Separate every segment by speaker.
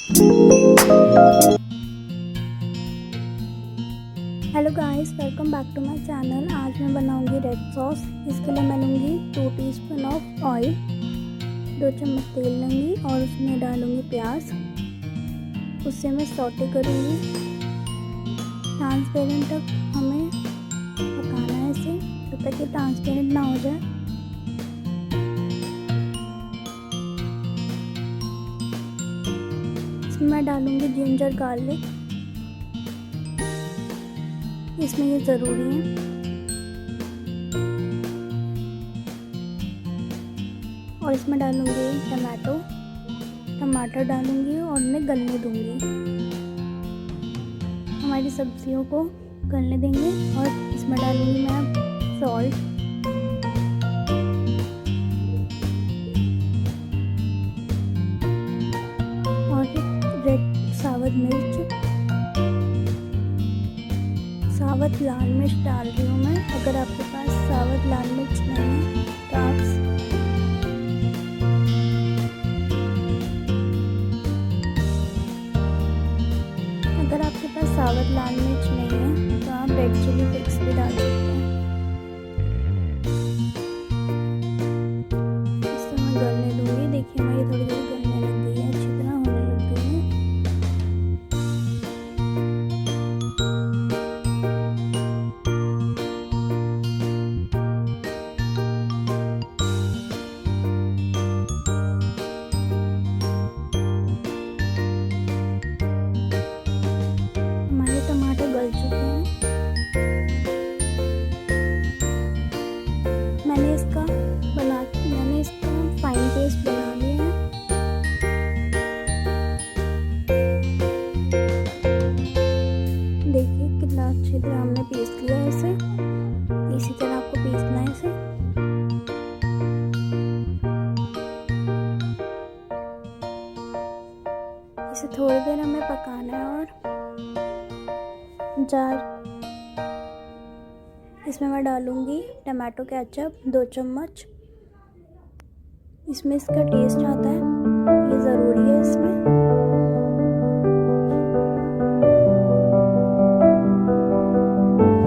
Speaker 1: Hello guys, welcome back to my channel. आज मैं बनाऊंगी रेड सॉस। इसके लिए मैं लूँगी 2 टीस्पून ऑफ ऑयल, 2 चम्मच तेल लूँगी और उसमें डालूँगी प्याज। उससे मैं सौटे करूँगी। ट्रांसपेरेंट तक हमें पकाना है इसे, जब तक ये ट्रांसपेरेंट ना हो जाए। इसमें मैं डालूँगी जिंजर गार्लिक, इसमें ये ज़रूरी है। और इसमें डालूँगी टमाटर डालूँगी और उन्हें गलने दूँगी। हमारी सब्जियों को गलने देंगे और इसमें डालूँगी मैं सॉल्ट, और रेड साबुत मिर्च, साबुत लाल मिर्च डाल रही हूँ मैं। अगर आपके पास साबुत लाल मिर्च नहीं है तो आप साबुत लाल मिर्च नहीं है तो आप रेड चिली फ्लेक्स भी डाल सकते हैं। इससे मैं गलने दूँगी। देखिए हमारी थोड़ी थोड़ी गलने लग गई है, अच्छी तरह होने लग गई है। हमारे टमाटर गल चुके हैं। मैंने इसका फाइन पेस्ट बना लिया है। देखिए कितना अच्छी तरह हमने पीस लिया है इसे। इसी तरह आपको पीसना है इसे। इसे थोड़ी देर हमें पकाना है। और इसमें मैं डालूंगी टमाटो केचप 2 चम्मच। इसमें इसका टेस्ट आता है, ये ज़रूरी है इसमें।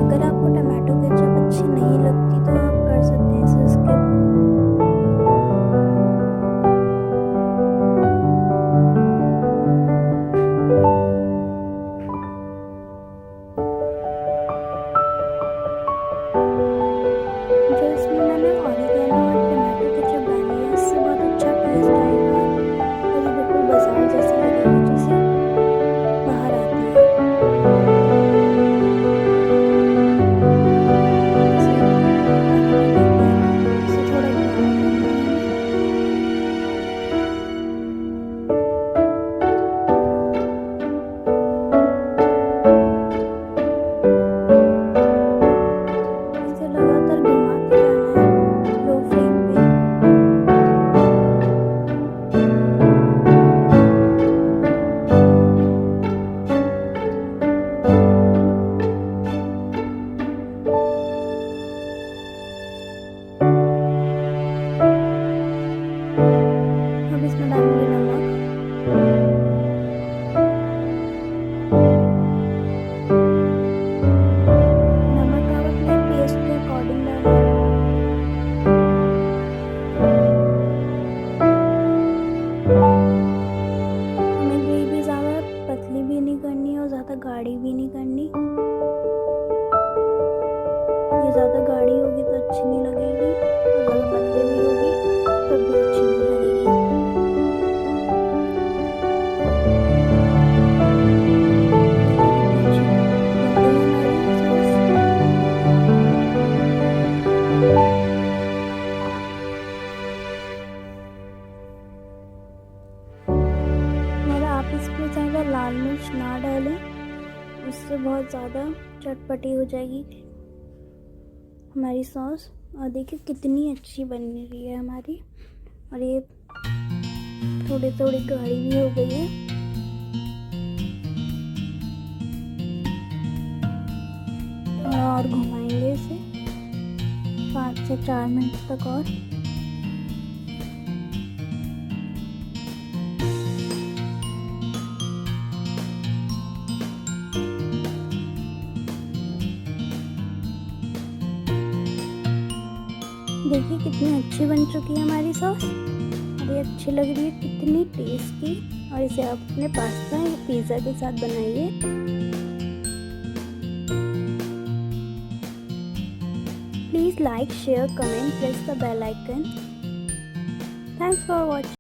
Speaker 1: अगर आपको टमाटो केचप अच्छी नहीं लगती तो आप कर सकते हैं इसे स्किप। जो इसमें मैंने ऑरिगेनो और टमाटो केचप डाली है, इससे बहुत अच्छा टेस्ट आएगा और ये बिल्कुल बाजार जैसा लगेगा जैसे बाहर आती है। इसे थोड़ा ब्राउन करना है। इसे लगातार घुमाते जाना है लो फ्लेम पे। अब इसमें डालूंगी नमक। नमक आप अपने टेस्ट के अकॉर्डिंग डालें। हमें ग्रेवी ज़्यादा पतली भी नहीं करनी और ज़्यादा गाढ़ी भी नहीं करनी। ये ज़्यादा गाढ़ी होगी तो अच्छी नहीं लगेगी और ज़्यादा पतली भी होगी तब भी अच्छी नहीं लगेगी। और आप इसमें ज़्यादा लाल मिर्च ना डालें, उससे बहुत ज़्यादा चटपटी हो जाएगी हमारी सॉस। और देखिए कितनी अच्छी बन रही है हमारी। और ये थोड़ी थोड़ी गाढ़ी भी हो गई है। थोड़ा और घुमाएंगे इसे 5 से 4 मिनट तक। और देखिए कितनी अच्छी बन चुकी है हमारी सॉस और ये अच्छी लग रही है, कितनी टेस्टी। और इसे आप अपने पास्ता या पिज़्ज़ा के साथ बनाइए। Please like, share, comment, press the bell icon. Thanks for watching.